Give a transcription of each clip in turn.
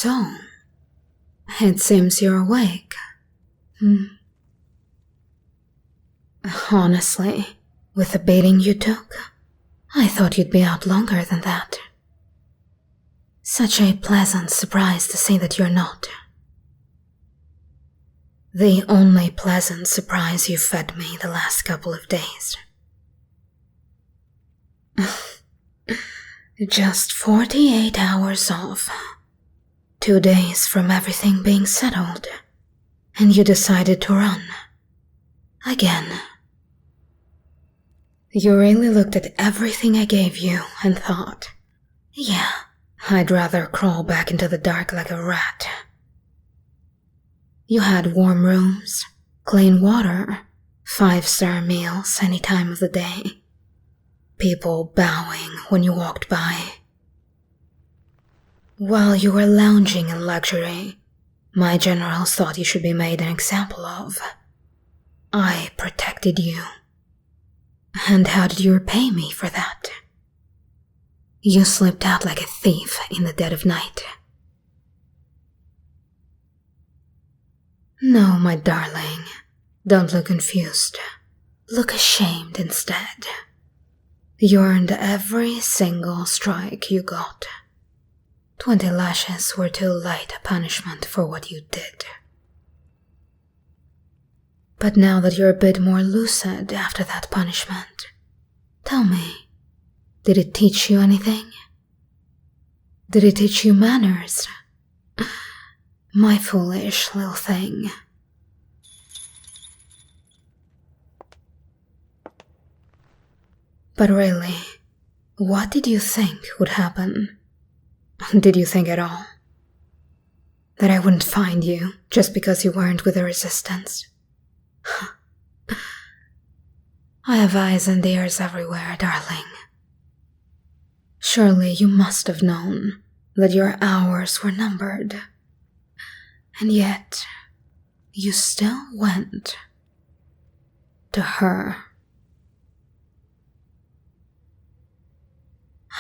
So, it seems you're awake. Honestly, with the beating you took, I thought you'd be out longer than that. Such a pleasant surprise to see that you're not. The only pleasant surprise you fed me the last couple of days. Just 48 hours off. 2 days from everything being settled, and you decided to run. Again. You really looked at everything I gave you and thought, yeah, I'd rather crawl back into the dark like a rat. You had warm rooms, clean water, 5-star meals any time of the day, people bowing when you walked by. While you were lounging in luxury, my generals thought you should be made an example of. I protected you. And how did you repay me for that? You slipped out like a thief in the dead of night. No, my darling, don't look confused. Look ashamed instead. You earned every single strike you got. 20 lashes were too light a punishment for what you did. But now that you're a bit more lucid after that punishment, tell me, did it teach you anything? Did it teach you manners? My foolish little thing. But really, what did you think would happen? Did you think at all? That I wouldn't find you just because you weren't with the resistance? I have eyes and ears everywhere, darling. Surely you must have known that your hours were numbered. And yet, you still went to her.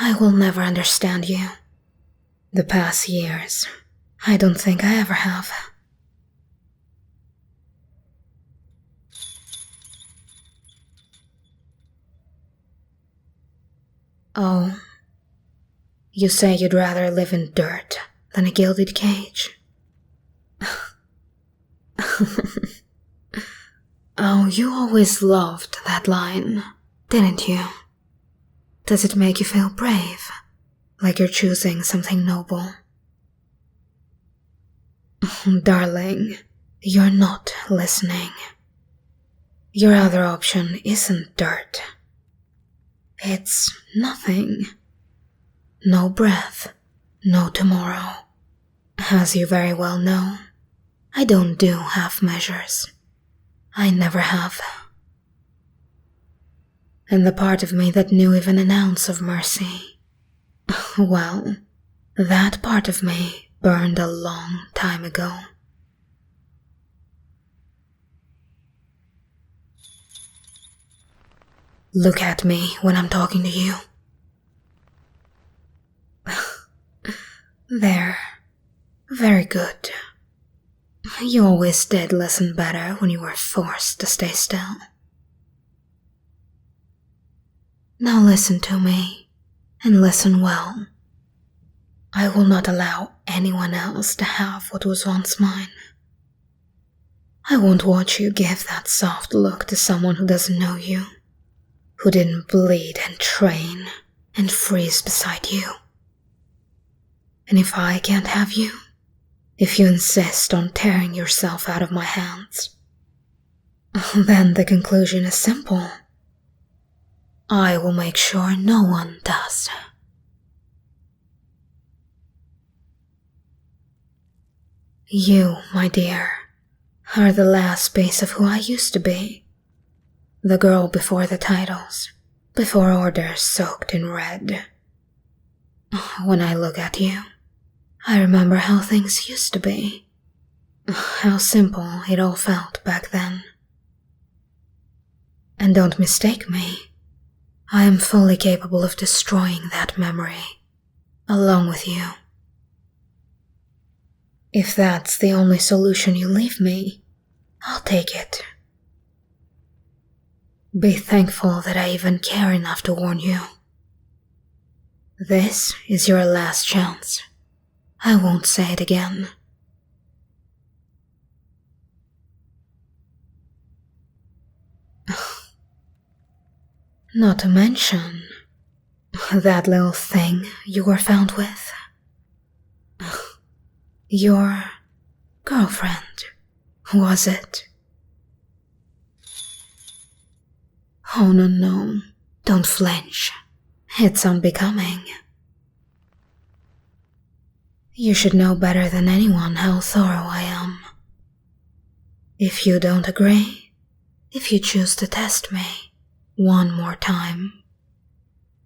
I will never understand you. The past years, I don't think I ever have. Oh, you say you'd rather live in dirt than a gilded cage? Oh, you always loved that line, didn't you? Does it make you feel brave? Like you're choosing something noble? Darling, you're not listening. Your other option isn't dirt. It's nothing. No breath, no tomorrow. As you very well know, I don't do half measures. I never have. And the part of me that knew even an ounce of mercy, well, that part of me burned a long time ago. Look at me when I'm talking to you. There. Very good. You always did listen better when you were forced to stay still. Now listen to me, and listen well. I will not allow anyone else to have what was once mine. I won't watch you give that soft look to someone who doesn't know you, who didn't bleed and train and freeze beside you. And if I can't have you, if you insist on tearing yourself out of my hands, then the conclusion is simple. I will make sure no one does. You, my dear, are the last piece of who I used to be. The girl before the titles, before orders soaked in red. When I look at you, I remember how things used to be. How simple it all felt back then. And don't mistake me. I am fully capable of destroying that memory, along with you. If that's the only solution you leave me, I'll take it. Be thankful that I even care enough to warn you. This is your last chance. I won't say it again. Not to mention that little thing you were found with. Your girlfriend, was it? Oh no, don't flinch. It's unbecoming. You should know better than anyone how thorough I am. If you don't agree, if you choose to test me one more time,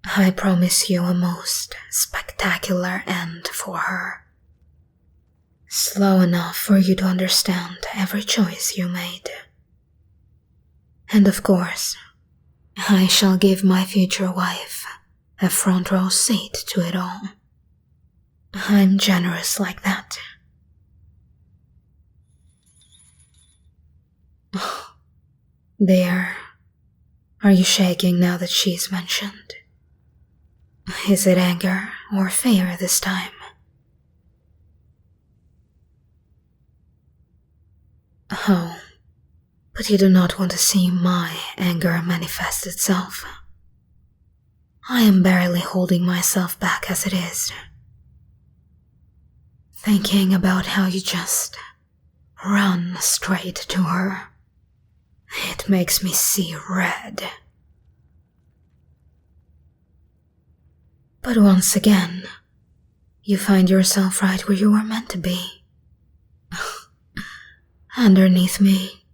I promise you a most spectacular end for her. Slow enough for you to understand every choice you made. And of course, I shall give my future wife a front row seat to it all. I'm generous like that. There. Are you shaking now that she's mentioned? Is it anger or fear this time? Oh, but you do not want to see my anger manifest itself. I am barely holding myself back as it is. Thinking about how you just run straight to her. It makes me see red. But once again, you find yourself right where you were meant to be. Underneath me.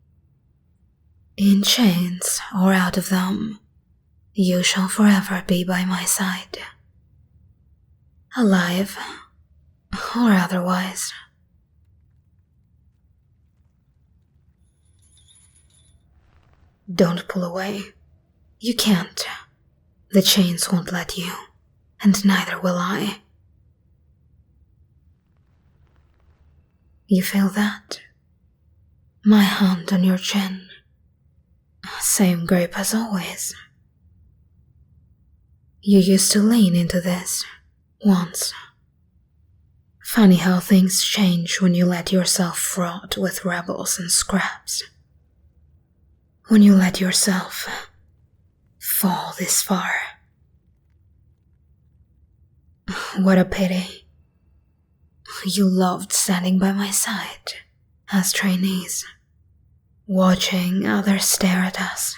In chains or out of them, you shall forever be by my side. Alive or otherwise. Don't pull away. You can't. The chains won't let you, and neither will I. You feel that? My hand on your chin. Same grip as always. You used to lean into this once. Funny how things change when you let yourself rot with rebels and scraps. When you let yourself fall this far. What a pity. You loved standing by my side as trainees, watching others stare at us,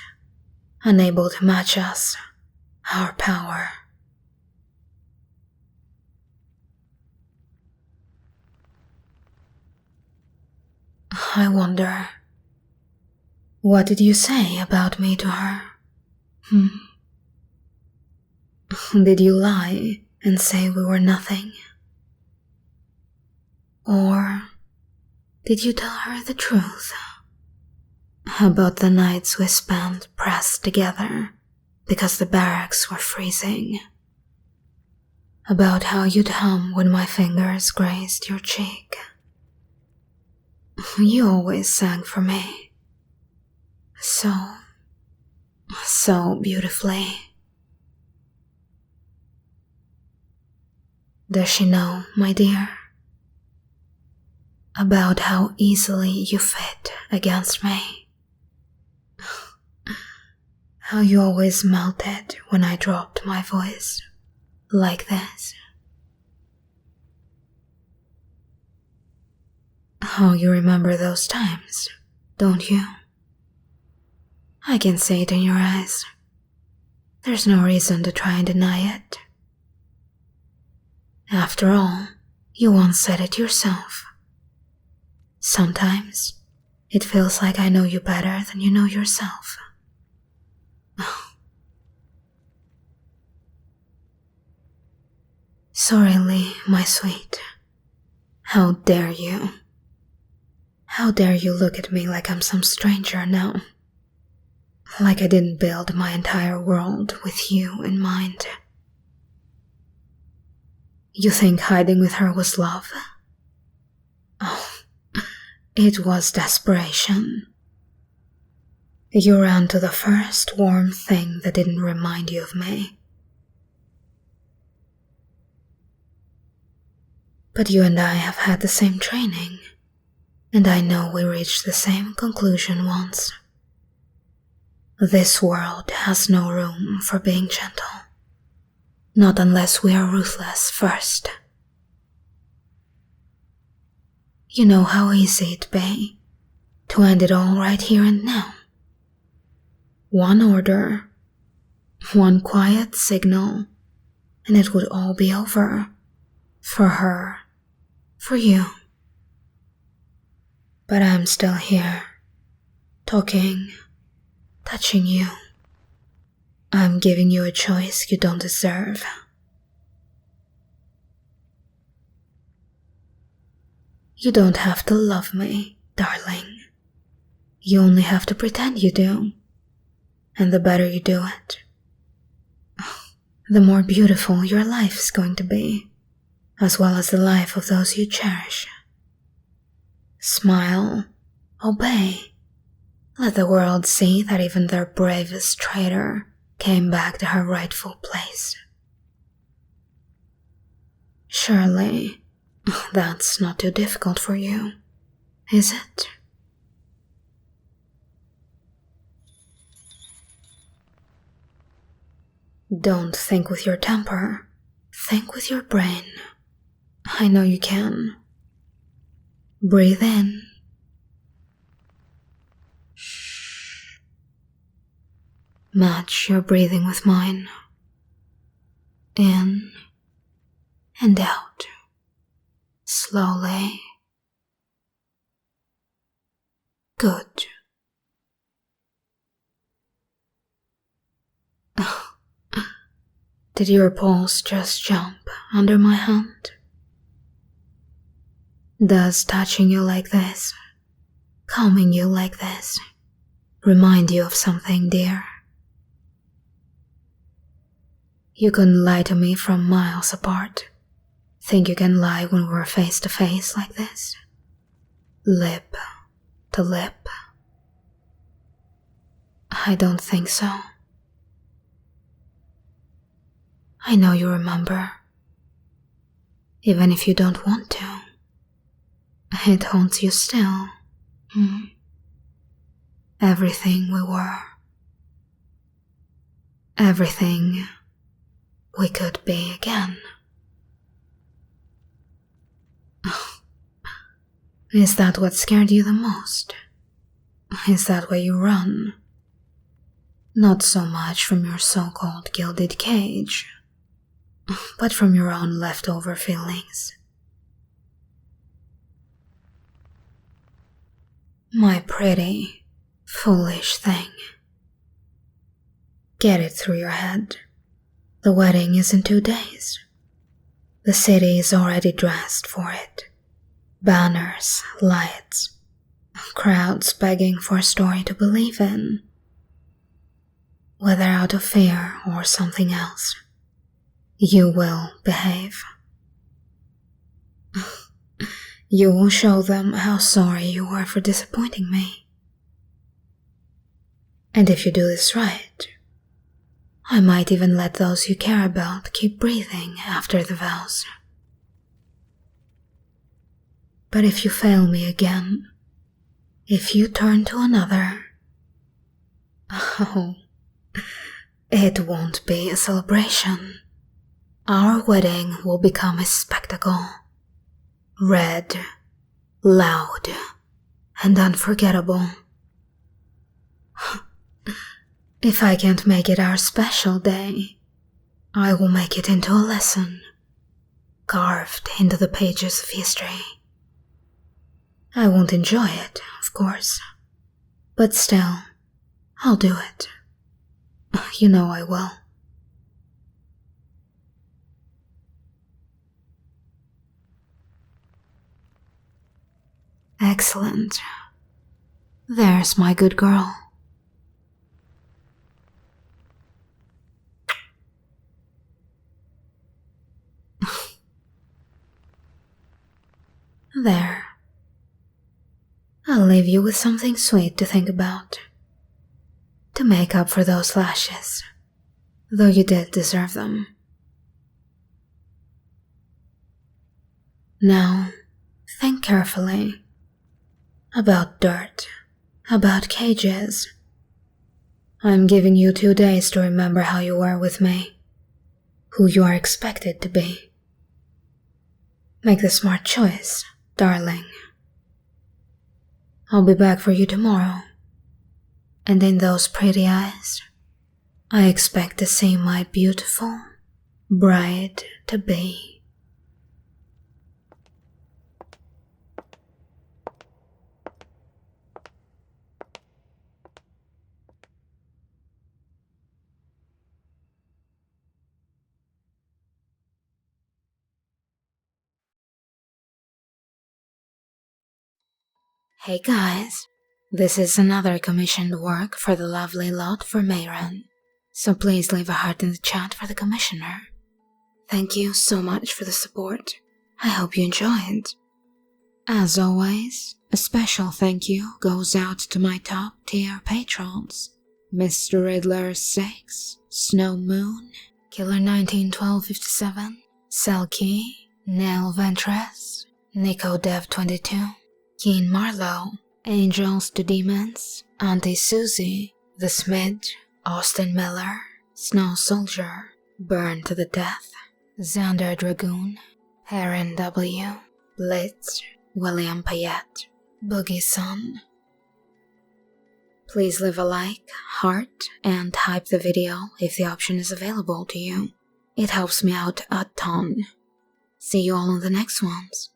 unable to match us, our power. I wonder, what did you say about me to her? Did you lie and say we were nothing? Or did you tell her the truth? About the nights we spent pressed together because the barracks were freezing. About how you'd hum when my fingers grazed your cheek. You always sang for me. So beautifully. Does she know, my dear? About how easily you fit against me. How you always melted when I dropped my voice, like this. How you remember those times, don't you? I can see it in your eyes. There's no reason to try and deny it. After all, you once said it yourself. Sometimes, it feels like I know you better than you know yourself. Sorry, my sweet. How dare you? How dare you look at me like I'm some stranger now? Like I didn't build my entire world with you in mind. You think hiding with her was love? Oh, it was desperation. You ran to the first warm thing that didn't remind you of me. But you and I have had the same training, and I know we reached the same conclusion once. This world has no room for being gentle. Not unless we are ruthless first. You know how easy it'd be to end it all right here and now. One order, one quiet signal, and it would all be over. For her, for you. But I'm still here, talking, touching you. I'm giving you a choice you don't deserve. You don't have to love me, darling. You only have to pretend you do. And the better you do it, the more beautiful your life is going to be, as well as the life of those you cherish. Smile, obey. Let the world see that even their bravest traitor came back to her rightful place. Surely, that's not too difficult for you, is it? Don't think with your temper, think with your brain. I know you can. Breathe in. Shh. Match your breathing with mine. In and out. Slowly. Good. Did your pulse just jump under my hand? Does touching you like this, calming you like this, remind you of something, dear? You couldn't lie to me from miles apart. Think you can lie when we're face to face like this? Lip to lip? I don't think so. I know you remember. Even if you don't want to. It haunts you still. Everything we were. Everything we could be again. Is that what scared you the most? Is that why you run? Not so much from your so-called gilded cage, but from your own leftover feelings. My pretty, foolish thing. Get it through your head. The wedding is in 2 days. The city is already dressed for it. Banners, lights, crowds begging for a story to believe in. Whether out of fear or something else, you will behave. You will show them how sorry you were for disappointing me. And if you do this right, I might even let those you care about keep breathing after the vows. But if you fail me again, if you turn to another, oh, it won't be a celebration. Our wedding will become a spectacle. Red, loud, and unforgettable. If I can't make it our special day, I will make it into a lesson, carved into the pages of history. I won't enjoy it, of course, but still, I'll do it. You know I will. Excellent. There's my good girl. There. I'll leave you with something sweet to think about. To make up for those lashes, though you did deserve them. Now, think carefully about dirt, about cages. I'm giving you 2 days to remember how you were with me, who you are expected to be. Make the smart choice, darling. I'll be back for you tomorrow, and in those pretty eyes, I expect to see my beautiful bride-to-be. Hey guys, this is another commissioned work for the lovely lot for Mayron, so please leave a heart in the chat for the commissioner. Thank you so much for the support. I hope you enjoyed. As always, a special thank you goes out to my top tier patrons: Mr. Riddler 6, Snow Moon, Killer 191257, Selkie, Nail Ventress, Nico Dev 22, Keen Marlowe, Angels to Demons, Auntie Susie, The Smidge, Austin Miller, Snow Soldier, Burn to the Death, Xander Dragoon, Heron W, Blitz, William Payette, Boogie Sun. Please leave a like, heart, and hype the video if the option is available to you. It helps me out a ton. See you all in the next ones.